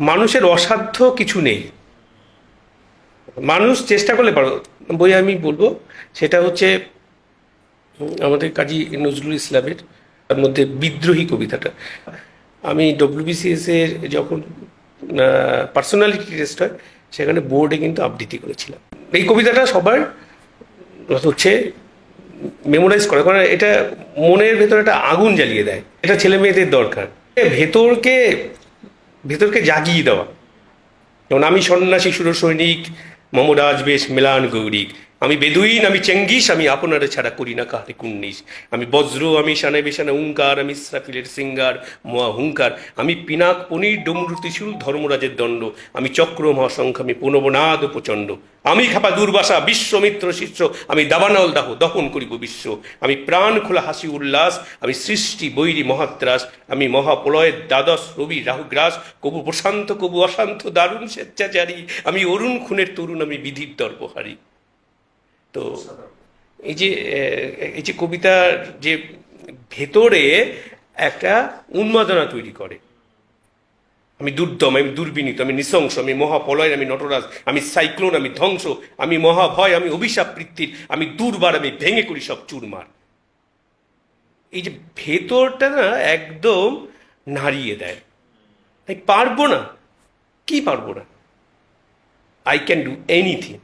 মানুষের অসাধ্য কিছু নেই, মানুষ চেষ্টা করলে পারো। বই আমি বলবো, সেটা হচ্ছে আমাদের কাজী নজরুল ইসলামের, তার মধ্যে বিদ্রোহী কবিতাটা। আমি ডব্লিউবিসিএস এর যখন পার্সোনালিটি টেস্ট হয়, সেখানে বোর্ডে কিন্তু আবৃত্তি করেছিলাম। এই কবিতাটা সবার হচ্ছে মেমোরাইজ করে, কারণ এটা মনের ভেতরে একটা আগুন জ্বালিয়ে দেয়। এটা ছেলে মেয়েদের দরকার, ভেতরকে ভেতরকে জাগিয়ে দেওয়া। যেমন আমি সন্ন্যাসী সুর সৈনিক, মম রাজবেশ মেলান গৌরিক, আমি বেদুইন, আমি চেঙ্গিস, আমি আপনারে ছাড়া করি না কাহারে কুন্নিস, আমি বজ্র, আমি শানে বেশানে হুঙ্কার, আমি ইসরাফিলের সিঙ্গার মহা হুঙ্কার, আমি পিনাক পনির ডমরু ত্রিশূল ধর্মরাজের দণ্ড, আমি চক্র মহাশঙ্খ, আমি পুনবনাদ প্রচণ্ড, আমি খাপা দুর্বাসা বিশ্বমিত্র শিষ্য, আমি দাবানল দাহ দহন করিব বিশ্ব, আমি প্রাণ খোলা হাসি উল্লাস, আমি সৃষ্টি বৈরী মহাত্রাস, আমি মহাপ্রলয়ের দ্বাদশ রবি রাহুগ্রাস, কবু প্রশান্ত কবু অশান্ত দারুণ স্বেচ্ছাচারী, আমি অরুণ খুনের তরুণ, আমি বিধির দর্পহারী। তো এই যে এই যে কবিতার যে ভেতরে একটা উন্মাদনা তৈরি করে, আমি দুর্দম, আমি দুর্বিনীত, আমি নৃশংস, আমি মহাপ্রলয়, আমি নটরাজ, আমি সাইক্লোন, আমি ধ্বংস, আমি মহাভয়, আমি অভিশাপ বৃত্তির, আমি দুর্বার, আমি ভেঙে করি সব চুরমার। এই যে ভেতরটা না একদম নাড়িয়ে দেয়। তাই পারবো না, কি পারবো না, আই ক্যান ডু এনিথিং।